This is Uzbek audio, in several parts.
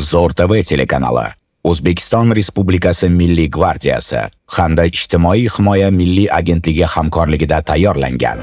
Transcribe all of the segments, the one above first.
Zo'r TV telekanali, O'zbekiston Respublikasi Milliy gvardiyasi hamda Ijtimoiy himoya milliy agentligi hamkorligida tayyorlangan.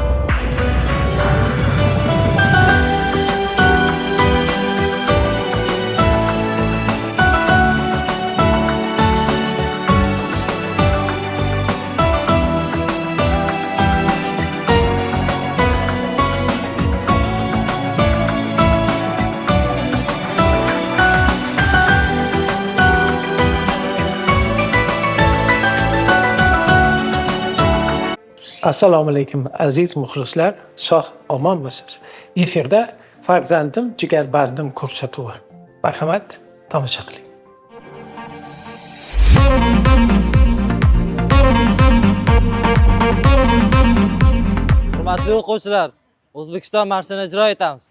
Assalomu alaykum aziz muxlislar, sog' omonmisiz? Efirda farzandim jigarbandim ko'rsatuvi. Marhamat, tomosha qiling. Hurmatli o'quvchilar, O'zbekiston marshini ijro etamiz.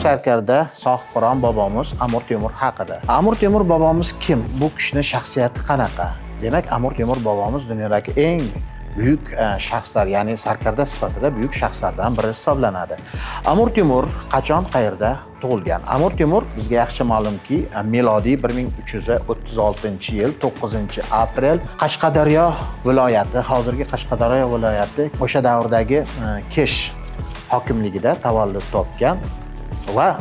Sarkarda Sohibqiron bobomiz Amir Temur haqida. Amir Temur bobomiz kim? Bu kishini shaxsiyati qanaqa? Demak, Amir Temur bobomiz dunyodagi eng buyuk shaxslar, ya'ni Sarkarda sifatida buyuk shaxslardan biri hisoblanadi. Amir Temur qachon, qayerda tug'ilgan? Amir Temur bizga yaxshi ma'lumki, milodiy 1336-yil 9-aprel Qashqadaryo viloyati, hozirgi Qashqadaryo viloyati o'sha davrdagi Kesh hokimligida tavallud topgan. Va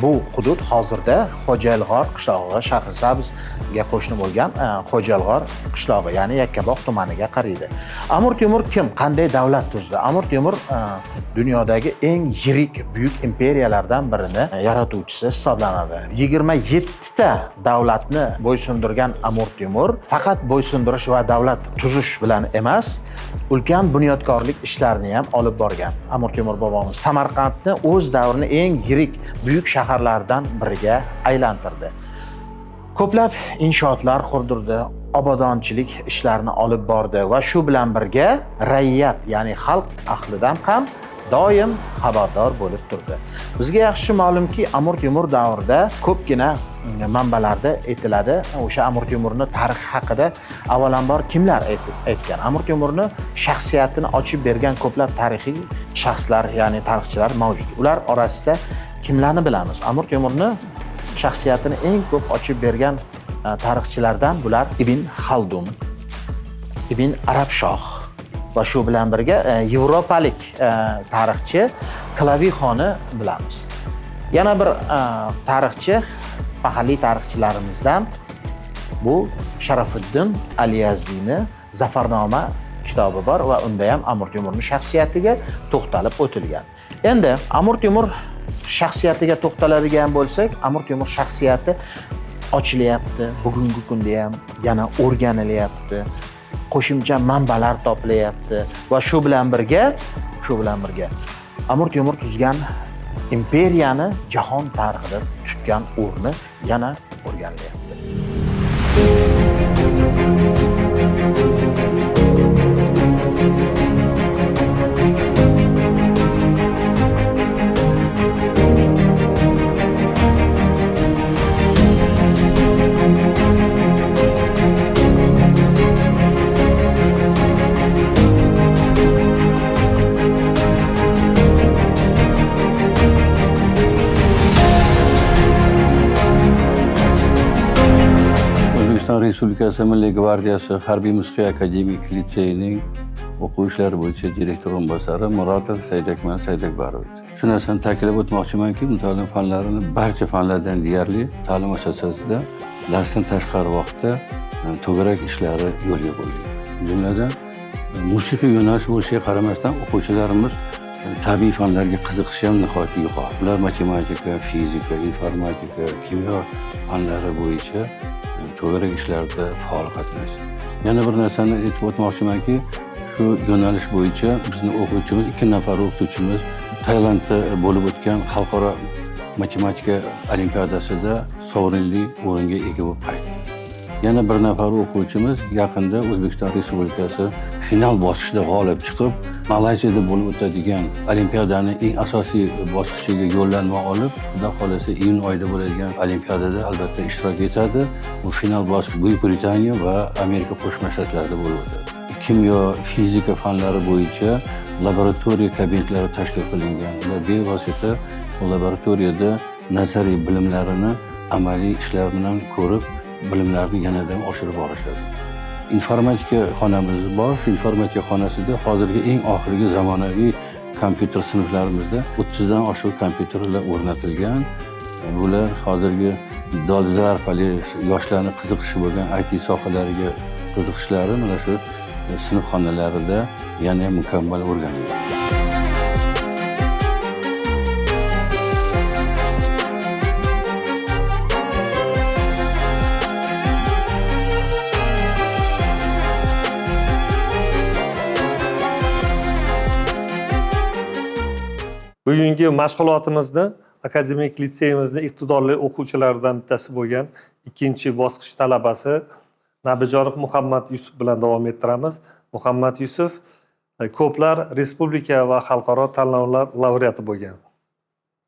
bu hudud hozirda Xo'jaylg'or qishlog'i, Shahrisabzga qo'shni bo'lgan Xo'jaylg'or qishlog'i, ya'ni Yakkabog' tumaniga qaraydi. Amir Temur kim? Qanday davlat tuzdi? Amir Temur dunyodagi eng yirik buyuk imperiyalardan birini yaratuvchisi hisoblanadi. 27 ta davlatni bo'ysundirgan Amir Temur faqat bo'ysundirish va davlat tuzish bilan emas, ulkan bunyodkorlik ishlarini ham olib borgan. Amir Temur bobomiz Samarqandni o'z davrining eng yirik buyuk shaharlardan biriga aylantirdi. Ko'plab inshootlar qurdirdi, obodonchilik ishlarini olib bordi va shu bilan birga raiyat, ya'ni xalq ahlidan ham doim xabardor bo'lib turdi. Bizga yaxshi ma'lumki, Amir Temur davrida ko'pgina manbalarda aytiladi. O'sha Amir Temurning tarixi haqida avvalambor kimlar aytgan? Amir Temurning shaxsiyatini ochib bergan ko'plab tarixiy shaxslar, ya'ni tarixchilar mavjud. Ular orasida kimlarni bilamiz? Amir Temurning shaxsiyatini eng ko'p ochib bergan tarixchilardan bular Ibn Xaldun, Ibn Arabshoh va shu bilan birga yevropalik tarixchi Klavixonni bilamiz. Yana bir tarixchi, mahalliy tarixchilarimizdan bu Sharafiddin Aliyazdiyni Zafarnoma kitobi bor va unda ham Amir Temurning shaxsiyatiga to'xtalib o'tilgan. Endi Amir Temur shaxsiyatiga to'xtaladigan bo'lsak, Amir Temur shaxsiyati ochilyapti. Bugungi kunda ham yana o'rganilyapti. Qo'shimcha manbalar topilyapti va shu bilan birga Amir Temur tuzgan imperiyani jahon tarixida tutgan o'rni yana o'rganilyapti. O'zbekiston Respublikasi Milliy gvardiyasi Harbiy musiqiy akademik litseyining o'quvchilari bo'yicha direktor o'rinbosari Muratov Saidakmal Saidakbarovich. Shu narsani ta'kidlab o'tmoqchimanki, mutolaa fanlarini barcha fanlardan deyarli ta'lim muassasasida darsdan tashqari vaqtda to'garak ishlari yo'lga qo'yilgan. Jumladan musiqiy yo'nalish bo'lishiga qaramasdan o'quvchilarimiz tabiiy fanlarga qiziqishi ham nihoyatda yuqori. Ular matematika, fizika, informatika, kimyo fanlari bo'yicha to'garak ishlarda faol qatnashdi. Yana bir narsani aytib o'tmoqchimanki, shu yo'nalish bo'yicha bizning o'quvchimiz, 2 nafar o'qituvchimiz Tailandda bo'lib o'tgan xalqaro matematika olimpiadasida sovrinli o'ringa ega bo'lib qaytdi. Yana bir nafar o'quvchimiz yaqinda O'zbekiston Respublikasi final bosqichida g'olib chiqib, Malayziyada bo'lib o'tadigan olimpiadaning eng asosiy bosqichiga yo'llanma olib, xudo xolasa iyun oyida bo'ladigan olimpiadada albatta ishtirok etadi. Bu final bosqichi Buyuk Britaniya va Amerika Qo'shma Shtatlarida bo'lib o'tadi. Kimyo, fizika fanlari bo'yicha laboratoriya kabinetlari tashkil qilingan. Ular bevosita laboratoriyada nazariy bilimlarini amaliy ishlar bilan ko'rib, bilimlarni yanada oshirib borishadi. Informatika xonamiz bor. Shu informatika xonasida hozirgi eng oxirgi zamonaviy kompyuter sinflarimizda 30 dan oshiq kompyuterlar o'rnatilgan. Bular hozirgi dolzarb orqali yoshlarning qiziqishi bo'lgan IT sohalariga qiziqishlari mana shu sinf xonalarida yana mukammal o'rganiladi. Bugungi mashg'ulotimizni akademik litseyimizning iqtidorli o'quvchilaridan bittasi bo'lgan 2-bosqich talabasi Nabijonov Muhammad Yusuf bilan davom ettiramiz. Muhammad Yusuf ko'plar respublika va xalqaro tanlovlar laureati bo'lgan.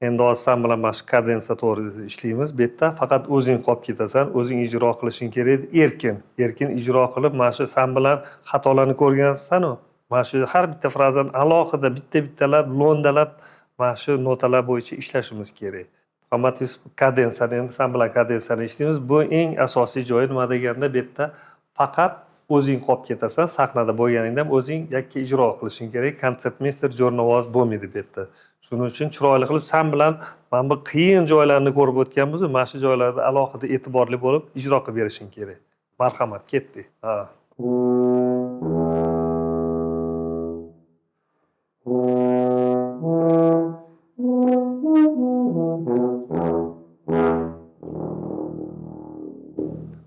Endi sen bilan mana shu kadensiya to'g'risida ishlaymiz. Bu yerda faqat o'zing qolib ketasan, o'zing ijro qilishing kerak. Erkin ijro qilib, mana shu sen bilan xatolarni ko'rgansan-ku. Mana shu har bitta frazani alohida bitta-bittalab, lo'ndalab mana shu notalar bo'yicha ishlashimiz kerak. Muhammad Yusuf kadensiyani, endi sen bilan kadensiyani ishlaymiz. Bu eng asosiy joyi nima deganda, bu yerda faqat o'zing qolib ketasan, sahnada bo'lganingda ham o'zing yakka ijro qilishing kerak. Konsertmeyster, jo'rnovoz bo'lmaydi bu yerda. Shuning uchun chiroyli qilib sen bilan mana bu qiyin joylarni ko'rib o'tganmiz, mana shu joylarda alohida e'tiborli bo'lib ijro qilib berishing kerak. Marhamat, ketdik. Ha.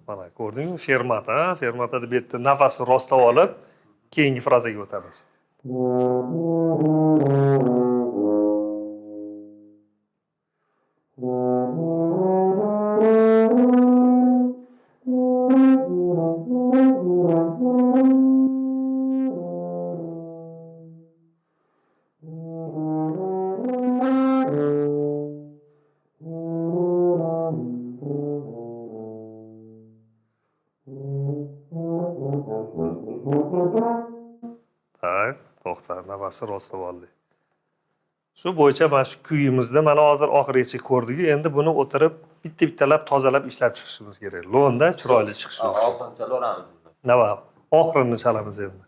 Mana ko'rdingmi? Fermata, fermatada bu yerda nafasni rostlab olib, keyingi frazaga o'tamiz. Tak, to'xta, nafasni rostlab oldik. Shu bo'yicha mana shu kuyimizda mana hozir oxirigacha ko'rdik-ku. Endi buni o'tirib bitta-bittalab tozalab ishlab chiqishimiz kerak. Lo'nda chiroyli chiqishi uchun. Oxirni chalamiz. Nima? Oxirini chalamiz endi.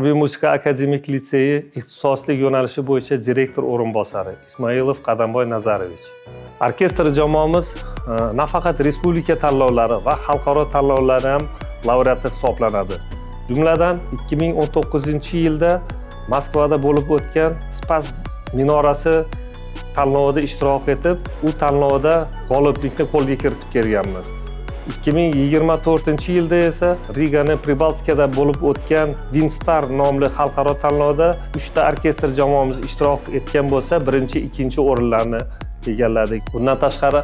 Harbiy musiqa akademik litseyi ixtisoslik yo'nalishi bo'yicha direktor o'rinbosari Ismoilov Qadamboy Nazarovich. Orkestr jamoamiz nafaqat respublika tanlovlari va xalqaro tanlovlar ham laureati hisoblanadi. Jumladan 2019-yilda Moskvada bo'lib o'tgan Spas minorasi tanlovida ishtirok etib, u tanlovda g'oliblikni qo'lga kiritib kelganmiz. 2024-yilda esa Rigani Pribaltikada bo'lib o'tgan Winstar nomli xalqaro tanlovda 3 ta orkestr jamoamiz ishtirok etgan bo'lsa, birinchi, ikkinchi o'rinlarni egalladik. Bundan tashqari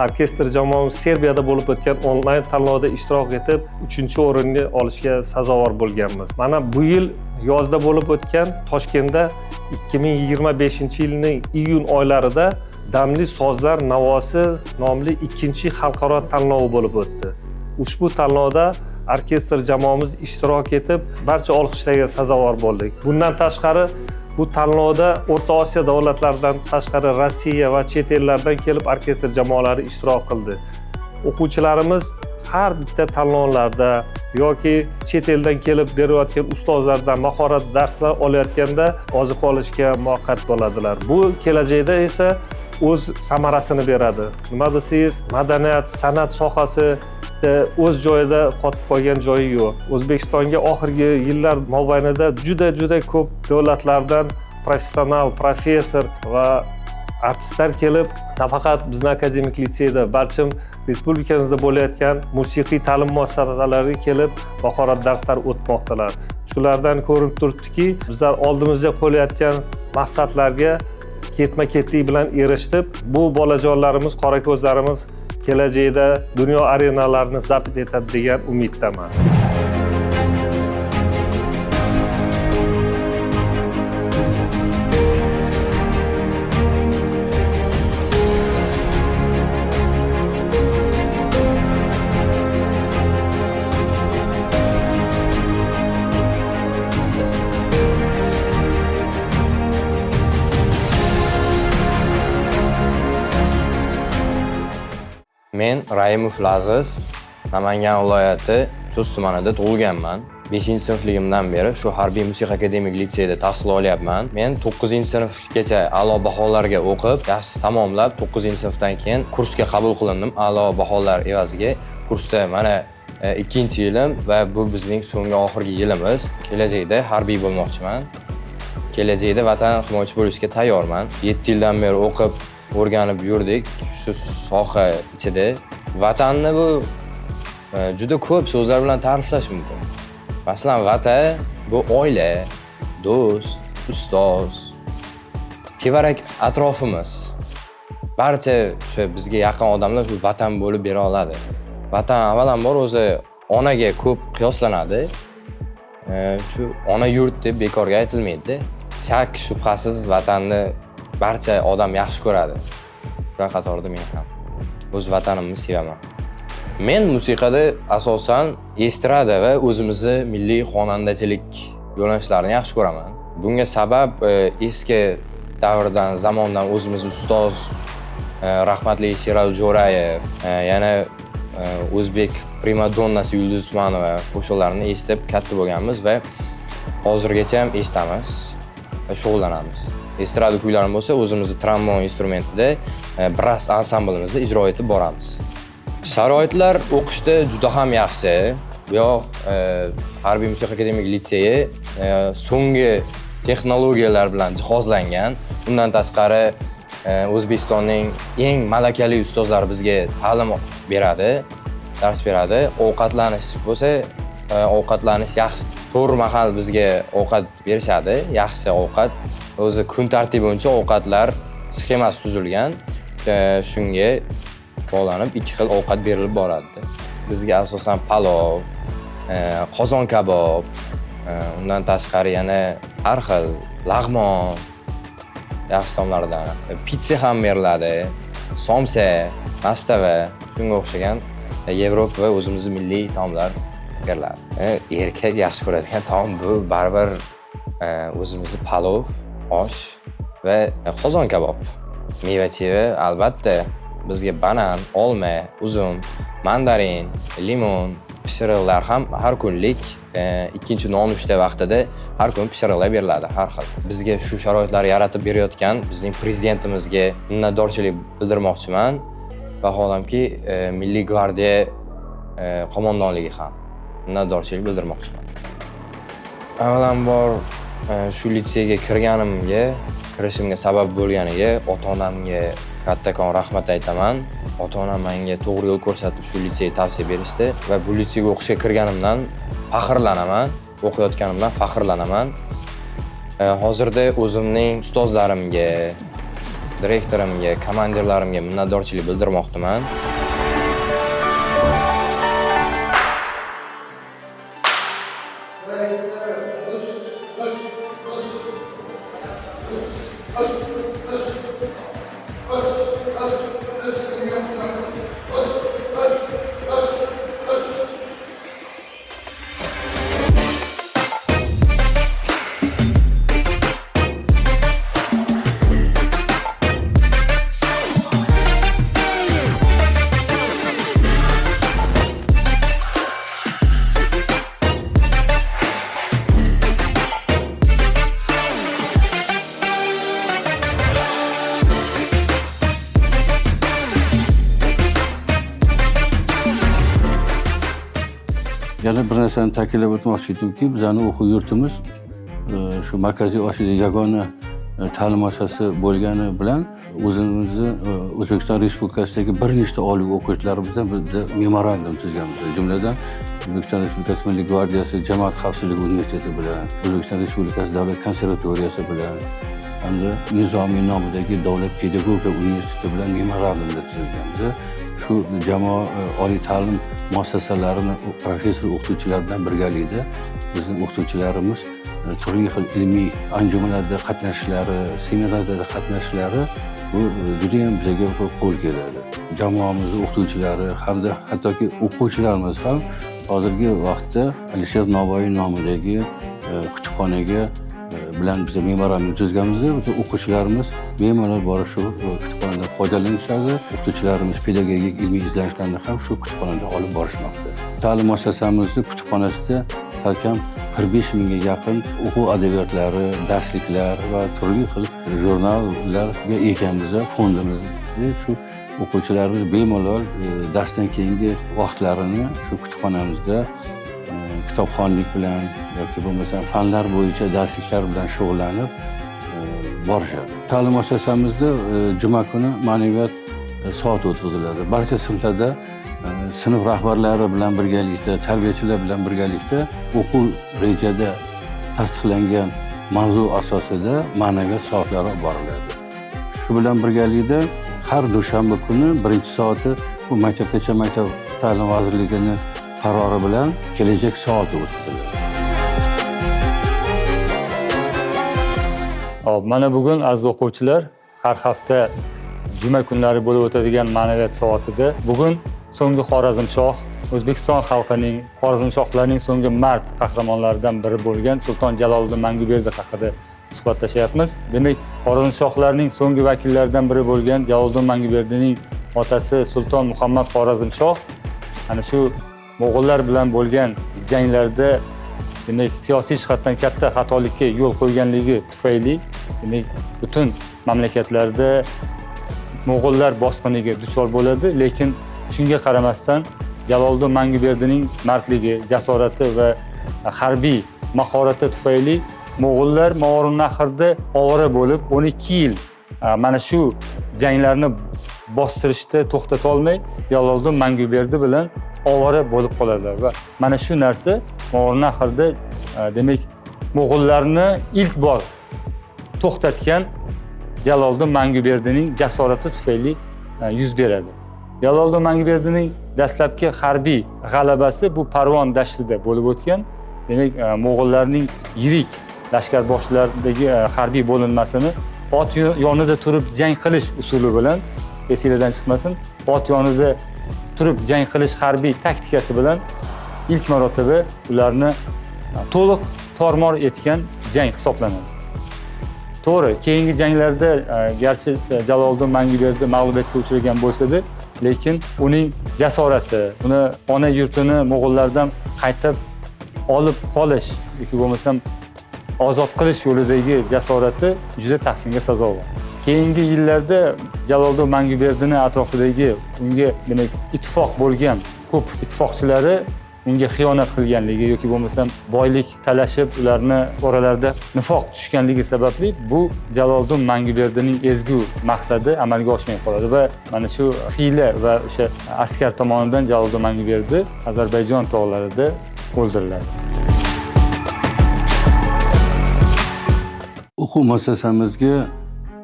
orkestr jamoamiz Serbiyada bo'lib o'tgan onlayn tanlovda ishtirok etib, 3-o'rinni olishga sazovor bo'lganmiz. Mana bu yil yozda bo'lib o'tgan Toshkentda 2025-yilning iyun oylarida Damli sozlar navosi nomli ikkinchi xalqaro tanlovi bo'lib o'tdi. Ushbu tanlovda orkestr jamoamiz ishtirok etib, barcha olqishlarga sazovor bo'ldik. Bundan tashqari bu tanlovda O'rta Osiyo davlatlaridan tashqari Rossiya va chet ellardan kelib orkestr jamoalari ishtirok qildi. O'quvchilarimiz har bitta tanlovlarda yoki chet eldan kelib berayotgan ustozlardan mahorat darslar olayotganda oziq olishga muvaffaq bo'ladilar. Bu kelajakda esa o'z samarasini beradi. Nima desangiz, madaniyat, san'at sohasi o'z joyida qotib qolgan joyi yo'q. O'zbekistonga oxirgi yillar mobaynida juda ko'p davlatlardan professional, professor va artistlar kelib, nafaqat bizning akademik litseyda, balki respublikamizda bo'layotgan musiqiy ta'lim muassasalariga kelib, mahorat darslari o'tmoqdalar. Shulardan ko'rinib turibdiki, bizlar oldimizga qo'yayotgan maqsadlarga ketma-ketlik bilan erishib, bu bolajonlarimiz, qora ko'zlarimiz kelajakda dunyo arenalarini zabt etadi degan umiddaman. Men Raimov Laziz, Namangan viloyati Chust tumanida tug'ilganman. 5-sinfligimdan beri shu Harbiy musiqa akademik litseyida tahsil olyapman. Men 9-sinfgacha a'lo baholarga o'qib, yaxshi tamomlab, 9-sinfdan keyin kursga qabul qilindim. A'lo baholar evaziga kursda mana 2-yilim va bu bizning so'nggi oxirgi yilimiz. Kelajakda harbiy bo'lmoqchiman. Kelajakda vatan himoyachi bo'lishga tayyorman. 7 yildan beri o'qib o'rganib yurdik shu soha ichida. Vatanni bu juda ko'p so'zlar bilan ta'riflash mumkin. Masalan, vatan bu oila, do'st, ustoz, tevarak atrofimiz. Barcha shu bizga yaqin odamlar shu vatan bo'lib bera oladi. Vatan avvalambor o'zi onaga ko'p qiyoslanadi. Shu ona yurt deb bekorga aytilmaydi. Shak shubhasiz vatanni barcha odam yaxshi ko'radi. Shular qatorida men ham o'z vatanimni sevaman. Men musiqada asosan estrada va o'zimizni milliy xonandachilik yo'nalishlarini yaxshi ko'raman. Bunga sabab eski davrdan, zamondan o'zimiz ustoz rahmatli Sherali Jo'rayev, yana o'zbek primadonnasi Yulduz Usmonova qo'shiqlarini eshitib katta bo'lganmiz va hozirgacha ham eshitamiz va shug'ullanamiz. Estrada kuylarim bo'lsa, o'zimizni trombon instrumentida brass ansamblimizda ijro etib boramiz. Sharoitlar o'qishda juda ham yaxshi. Bu yoq Harbiy musiqa akademik litseyi so'nggi texnologiyalar bilan jihozlangan. Bundan tashqari O'zbekistonning eng malakali ustozlari bizga ta'lim beradi, dars beradi. Ovqatlanish bo'lsa, ovqatlanish yaxshi. To'g'ri mahal bizga ovqat berishadi, yaxshi ovqat. O'zi kun tartibi bo'yicha ovqatlar sxemasi tuzilgan. Shunga bog'lanib 2 xil ovqat berilib boradi. Bizga asosan palov, qozon kabob, undan tashqari yana har xil lag'mon yaxshi taomlardan, pitsa ham beriladi, somsa, mastava, shunga o'xshagan Yevropa va o'zimizning milliy taomlar beriladi. Erkak yaxshi ko'radigan taom bu baribir o'zimizning palov, osh va qozon kabob. Meva-cheva albatta bizga banan, olma, uzum, mandarin, limon, pishiriqlar ham har kunlik, ikkinchi nonushta vaqtida har kun pishiriqlar beriladi har xil. Bizga shu sharoitlarni yaratib berayotgan bizning prezidentimizga minnatdorchilik bildirmoqchiman. Vaholanki Milliy gvardiya qo'mondonligi ham minnatdorchilik bildirmoqchiman. Avvalambor shu litseyga kirishimga sabab bo'lganiga ota-onamga kattakon rahmat aytaman. Ota-onam menga to'g'ri yo'l ko'rsatib shu litseyga tavsiya berishdi va bu litseyga o'qishga kirganimdan faxrlanaman, o'qiyotganimdan faxrlanaman. Hozirda o'zimning ustozlarimga, direktorimga, komandirlarimga minnatdorchilik bildirmoqdaman. Yana bir narsani ta'kidlab o'tmoqchi edimki, bizning o'quv yurtimiz shu Markaziy Osiyoda yagona ta'lim muassasasi bo'lgani bilan o'zimizni O'zbekiston Respublikasidagi bir nechta oliy o'quvchilarimizdan biz memorandum tuzganmiz. Jumladan O'zbekiston Respublikasi Milliy gvardiyasi Jamoat xavfsizligi universiteti bilan, O'zbekiston Respublikasi Davlat konservatoriyasi bilan hamda Nizomiy nomidagi Davlat pedagogika universiteti bilan memorandumda tuzganmiz. Shu jamoa oliy ta'lim muassasalarini professor o'qituvchilar bilan birgalikda bizning o'qituvchilarimiz turli xil ilmiy anjumanlarda qatnashishlari, seminarlarda qatnashishlari bu juda ham bizga qo'l keladi. Jamoamizning o'qituvchilari hamda hattoki o'quvchilarimiz ham hozirgi vaqtda Alisher Navoiy nomidagi kutubxonaga bilan biz memorandum tuzganmiz. O'quvchilarimiz bemalol borib shu kutubxonadan foydalanishadi. O'qituvchilarimiz pedagogik ilmiy izlanishlarni ham shu kutubxonadan olib borishmoqda. Ta'lim muassasamizning kutubxonasida salkam 45 mingga yaqin o'quv adabiyotlari, darsliklar va turli xil jurnallarga ekanmiz. Fondimizni shu o'quvchilarimiz bemalol darsdan keyingi vaqtlarini shu kutubxonamizda kitobxonlik bilan yoki bo'lmasa fanlar bo'yicha darsliklar bilan shug'ullanib borishadi. Ta'lim muassasamizda juma kuni ma'naviyat soati o'tkaziladi. Barcha sinflarda sinf rahbarlari bilan birgalikda, tarbiyachilar bilan birgalikda o'quv rejada tasdiqlangan mavzu asosida ma'naviyat soatlari olib boriladi. Shu bilan birgalikda har dushanba kuni birinchi soati bu maktabgacha maktab ta'lim vazirligining qarori bilan kelajak soati o'tkaziladi. Mana bugun aziz o'quvchilar, har hafta juma kunlari bo'lib o'tadigan ma'naviyat soatida bugun so'nggi Xorazmshoh, O'zbekiston xalqining, Xorazmshohlarning so'nggi mard qahramonlaridan biri bo'lgan Sulton Jaloliddin Manguberdi haqida suhbatlashyapmiz. Demak, Xorazmshohlarning so'nggi vakillaridan biri bo'lgan Jaloliddin Manguberdining otasi Sulton Muhammad Xorazmshoh ana shu Mo'g'ullar bilan bo'lgan janglarda demak siyosiy jihatdan katta xatolikka yo'l qo'yganligi tufayli demak butun mamlakatlarda Mo'g'ullar bosqiniga duchor bo'ladi, lekin shunga qaramasdan Jaloliddin Manguberdining mardligi, jasorati va harbiy mahorati tufayli Mo'g'ullar Movarounnahrda ovora bo'lib 12 yil mana shu janglarni bostirishda to'xtata olmay Jaloliddin Manguberdi bilan ovora bo'lib qoladilar va mana shu narsa Movarounnahrda demak Mo'g'ullarni ilk bor to'xtatgan Jaloliddin Manguberdining jasorati tufayli yuz beradi. Jaloliddin Manguberdining dastlabki harbiy g'alabasi bu Parvon dashtida bo'lib o'tgan. Demak, Mo'g'ullarning yirik lashkarboshilaridagi harbiy bo'linmasini ot yonida turib jang qilish usuli bilan esiladan chiqmasin, ot yonida turib jang qilish harbiy taktikasi bilan ilk marotaba ularni to'liq tormor etgan jang hisoblanadi. To'g'ri, keyingi janglarda garchi Jaloliddin Manguberdi mag'lubiyatga uchragan bo'lsa-da, lekin uning jasorati, uni ona yurtini mo'g'ullardan qaytib olib qolish yoki bo'lmasam ozod qilish yo'lidagi jasorati juda tahsinga sazovor. Keyingi yillarda Jaloliddin Manguberdini atrofidagi unga demak ittifoq bo'lgan ko'p ittifoqchilari unga xiyonat qilganligi yoki bo'lmasam boylik talashib ularni oralarida nifoq tushganligi sababli bu Jaloliddin Manguberdining ezgu maqsadi amalga oshmay qoladi va mana shu hiyla va o'sha askar tomonidan Jaloliddin Manguberdi Ozarbayjon tog'larida o'ldiriladi. O'quv muassasamizga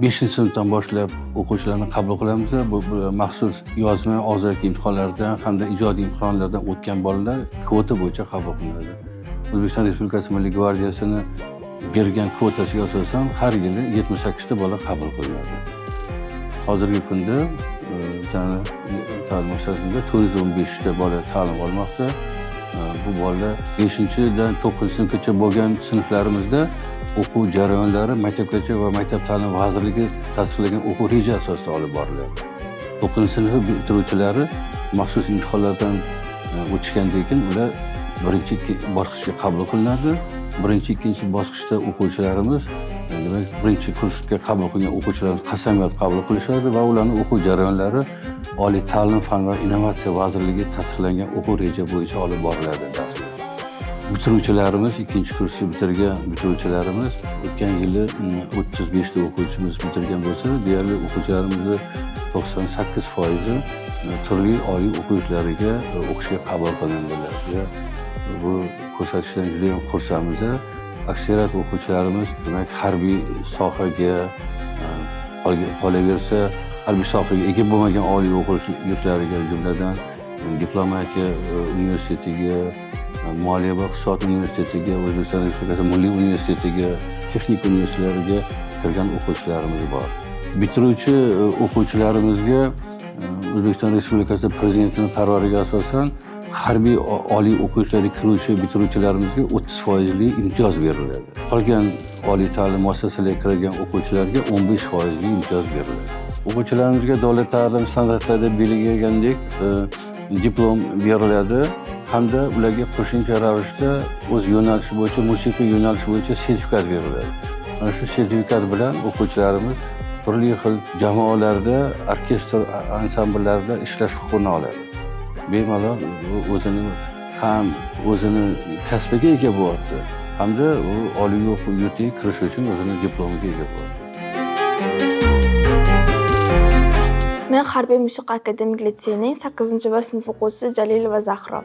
5-sinfdan boshlab o'quvchilarni qabul qilamiz. Bu maxsus yozma og'zaki imtihonlardan hamda ijodiy imtihonlardan o'tgan bolalar kvota bo'yicha qabul qilinadi. O'zbekiston Respublikasi Milliy gvardiyasini bergan kvotasiga asosan har yili 78 ta bola qabul qilinadi. Hozirgi kunda ta'lim muassasasida 415 ta bola ta'lim olmoqda. Bu bolalar 5-dan 9-sinfgacha bo'lgan sinflarimizda o'quv jarayonlari Maktabgacha va Maktab ta'lim vazirligi tasdiqlagan o'quv reja asosida olib boriladi. 9-sinf bitiruvchilari maxsus imtihonlardan o'tishgandan keyin ular birinchi bosqichga qabul qilinadi. Birinchi, ikkinchi bosqichda o'quvchilarimiz, demak, birinchi kursga qabul qilgan o'quvchilarimiz qasamyod qabul qilishadi va ularning o'quv jarayonlari Oliy ta'lim fan va innovatsiya vazirligi tasdiqlangan o'quv reja bo'yicha olib boriladi. Bitiruvchilarimiz, ikkinchi kursni bitirgan bitiruvchilarimiz o'tgan yili 35 ta o'quvchimiz bitirgan bo'lsa, deyarli o'quvchilarimizni 98% turli oliy o'quv yurtlariga o'qishga qabul qilindilar. Bu ko'rsatishdan juda ham xursandmiz. Aksariyat o'quvchilarimiz demak harbiy sohaga qolaversa, harbiy sohaga ega bo'lmagan oliy o'quv yurtlariga, jumladan diplomatiya universitetiga, Moliya va iqtisod universitetiga, O'zbekiston Respublikasi Milliy universitetiga, texnik universitetlariga kirgan o'quvchilarimiz bor. Bitiruvchi o'quvchilarimizga O'zbekiston Respublikasi Prezidentining qaroriga asosan harbiy oliy o'quv yurtlariga kiruvchi bitiruvchilarimizga 30% imtiyoz beriladi. Qolgan oliy ta'lim muassasalariga kirgan o'quvchilarga 15% imtiyoz beriladi. O'quvchilarimizga davlat ta'lim standartlarida belgilanganidek diplom beriladi hamda ularga qo'shimcha ravishda o'z yo'nalishi bo'yicha, musiqiy yo'nalishi bo'yicha sertifikat beriladi. Mana shu sertifikat bilan o'quvchilarimiz turli xil jamoalarda, orkestr ansambllarida ishlash huquqini oladi. Bemalol o'zini kasbiga ega bo'lyapti hamda u oliy o'quv yurtiga kirish uchun o'zini diplomiga ega bo'lyapti. Men Harbiy musiqa akademik litseyining 8-va sinf o'quvchisi Jalilova Zahro.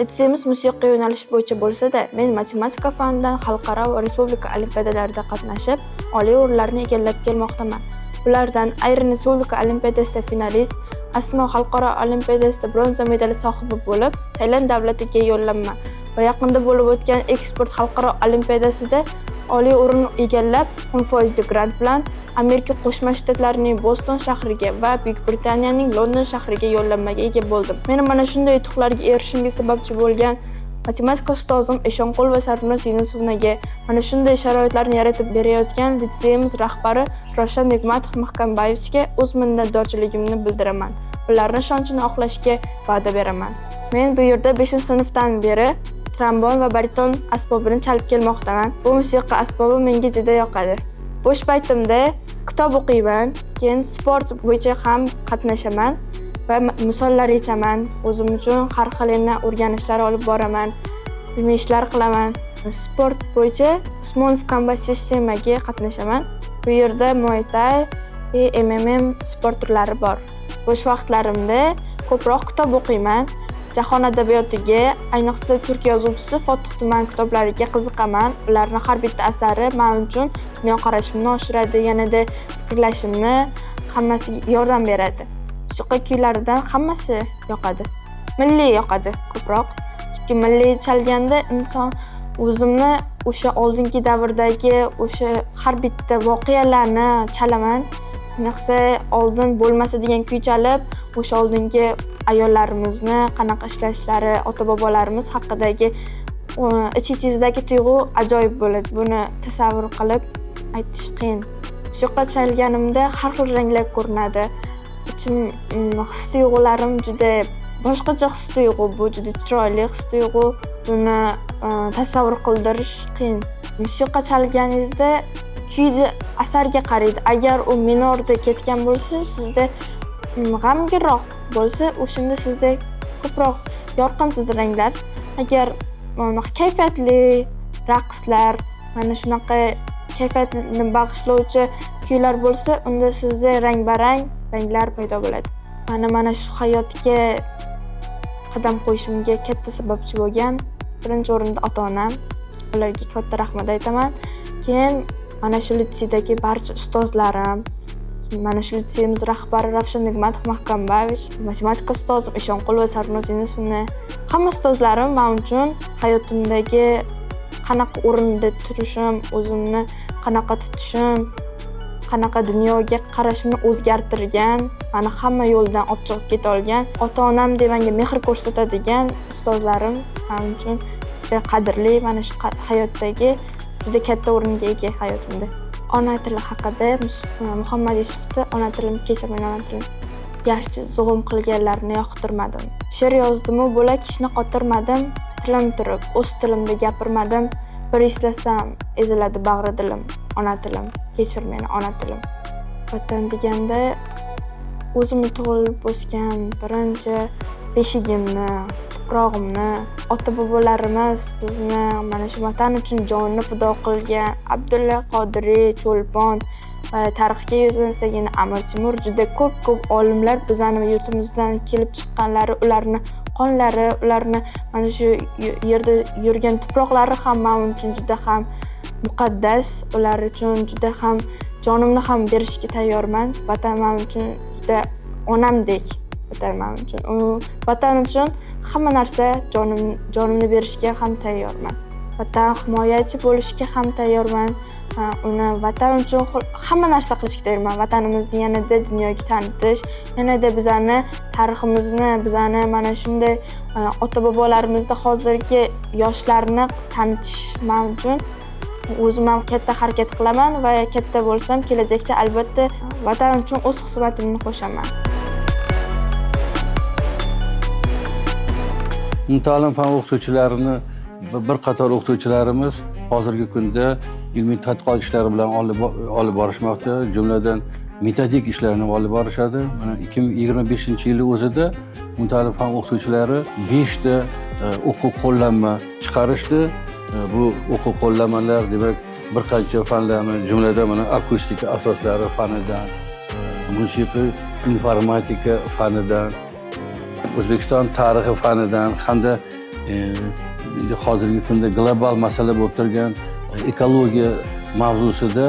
Litseyimiz musiqiy yo'nalish bo'yicha bo'lsa-da, men matematika fanidan xalqaro va respublika olimpiadalarida qatnashib, oliy o'rinlarni egallab kelmoqdaman. Bulardan Ayrin Respublika olimpiadasida finalist, Asmo xalqaro olimpiadasida bronza medali sohibi bo'lib, Tailand davlatiga yo'llanma va yaqinda bo'lib o'tgan eksport xalqaro olimpiadasida oliy o'rin egallab, 10% grant bilan Amerika Qo'shma Shtatlarining Boston shahriga va Buyuk Britaniyaning London shahriga yo'llanmaga ega bo'ldim. Meni mana shunday yutuqlarga erishishimga sababchi bo'lgan matematika ustozim Eshonqul va Sarvinoz Yunusovnaga, mana shunday sharoitlarni yaratib berayotgan litseyimiz rahbari Ravshan Nigmatov Mahkambayevichga o'z minnatdorchiligimni bildiraman. Ularning ishonchini oqlashga va'da beraman. Men bu yerda 5-sinfdan beri trombon va bariton asbobini chalib kelmoqdaman. Bu musiqa asbobi menga juda yoqadi. Bo'sh paytimda kitob o'qiyman, keyin sport bo'yicha ham qatnashaman va misollar yechaman. O'zim uchun har xil o'rganishlar olib boraman, ilmiy ishlar qilaman. Sport bo'yicha Usmonov kombat sistemaga qatnashaman. Bu yerda Muay Thai va MMA sport turlari bor. Bo'sh vaqtlarimda ko'proq kitob o'qiyman. Jahon adabiyotiga, ayniqsa turk yozuvchisi Fotih Tuman kitoblariga qiziqaman. Ularning har bitta asari men uchun dunyoqarashimni oshiradi, yanada fikrlashimni, hammasiga yordam beradi. Musiqa kuylaridan hammasi yoqadi. Milliy yoqadi ko'proq. Chunki milliy chalganda inson o'zimni o'sha oldingi davrdagi o'sha har bitta voqealarni chalaman. Ayniqsa oldin bo'lmasa degan kuy chalib, o'sha oldingi ayollarimizni qanaqa ishlashlari, ota-bobolarimiz haqidagi ich-ichingizdagi tuyg'u ajoyib bo'ladi. Buni tasavvur qilib aytish qiyin. Musiqa chalganimda har xil ranglar ko'rinadi. Ichim his-tuyg'ularim juda boshqacha his-tuyg'u, bu juda chiroyli his-tuyg'u. Buni tasavvur qildirish qiyin. Musiqa chalganingizda kuyni asarga qaraydi. Agar u minorda ketgan bo'lsa, sizda g'amginroq bo'lsa, o'shanda sizda ko'proq yorqinsiz ranglar. Agar kayfiyatli raqslar, mana shunaqa kayfiyatni bag'ishlovchi kuylar bo'lsa, unda sizda rang-barang ranglar paydo bo'ladi. Mana shu hayotga qadam qo'yishimga katta sababchi bo'lgan birinchi o'rinda ota-onam. Ularga katta rahmat aytaman. Keyin mana shu litseydagi barcha ustozlarim, mana shu litseyimiz rahbari Ravshan Nigmatov Mahkambayevich, matematika ustozim Ishonqulova Sarnoz Yunusovna, hamma ustozlarim men uchun hayotimdagi qanaqa o'rinda turishim, o'zimni qanaqa tutishim, qanaqa dunyoga qarashimni o'zgartirgan, meni hamma yo'ldan olib chiqib keta olgan, ota-onamdek menga mehr ko'rsatadigan ustozlarim men uchun juda qadrli, mana shu hayotdagi juda katta o'ringa ega hayotimda. Ona tili haqida Muhammad Yusufni ona tilim, kechirmang ona tilim. Garchi zug'um qilganlarni yoqtirmadim. She'r yozdim-u bo'lak ishni qotirmadim. Tilim turib, o'z tilimda gapirmadim. Bir eslasam, eziladi bag'ri dilim. Ona tilim, kechir meni ona tilim. Vatan deganda o'zimni tug'ilib o'sgan birinchi beshigimni, tuprog'imni, ota-bobolarimiz bizni mana shu vatan uchun jonini fido qilgan Abdulla Qodiriy, Cho'lpon va tarixga yuzlansagina Amir Temur, juda ko'p olimlar bizning yurtimizdan kelib chiqqanlari, ularni qonlari, ularni mana shu yerda yurgan tuproqlari ham men uchun juda ham muqaddas, ular uchun juda ham jonimni ham berishga tayyorman. Vatan men uchun juda onamdek. Vatan uchun hamma narsa jonimni berishga ham tayyorman. Vatan himoyachi bo'lishga ham tayyorman. Uni vatan uchun hamma narsa qilishga tayyorman. Vatanimizni yanada dunyoga tanitish, yanada bizani tariximizni, bizani mana shunday ota-bobolarimizni hozirgi yoshlarni tanitish men uchun o'zim ham katta harakat qilaman va katta bo'lsam kelajakda albatta vatan uchun o'z xizmatimni qo'shaman. Ta'lim fan o'qituvchilarini bir qator o'qituvchilarimiz hozirgi kunda ilmiy tadqiqot ishlari bilan olib borishmoqda, jumladan metodik ishlarni olib borishadi. Mana 2025-yilning o'zida ta'lim fan o'qituvchilari 5 ta o'quv qo'llanma chiqarishdi. Bu o'quv qo'llanmalar demak bir qancha fanlarni, jumladan mana akustika asoslari fanidan, musiqa, informatika fanidan, O'zbekiston tarixi fanidan hamda hozirgi kunda global masala bo'lib turgan ekologiya mavzusida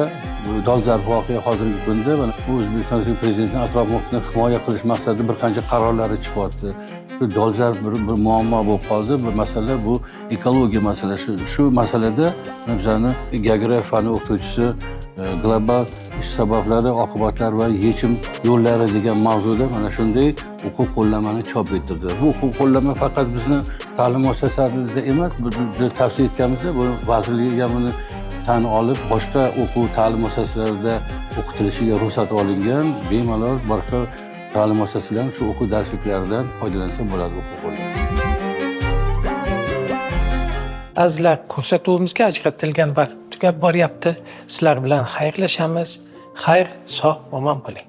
dolzarb voqea hozirgi kunda mana O'zbekiston Prezidentining atrof-muhitni himoya qilish maqsadida bir qancha qarorlari chiqyapti. Shu dolzarb bir muammo bo'lib qoldi. Bu masala bu ekologiya masalasi. Shu masalada bizani geografiya fani o'qituvchisi global ish sabablari, oqibatlari va yechim yo'llari degan mavzuda mana shunday o'quv qo'llanmani chop ettirdi. Bu o'quv qo'llanma faqat bizni ta'lim muassasalarida emas, biz tavsiya etganimizda bu vazirlikka buni tan olib, boshqa o'quv ta'lim muassasalarida o'qitilishiga ruxsat olingan, bemalol boshqa ta'lim muassasalar shu o'quv darsliklaridan foydalansa bo'ladi o'quv qo'llanma. Azizlar, ko'rsatuvimizga ajratilgan vaqt tugab boryapti. Sizlar bilan xayrlashamiz. Xayr, sog', omon bo'ling.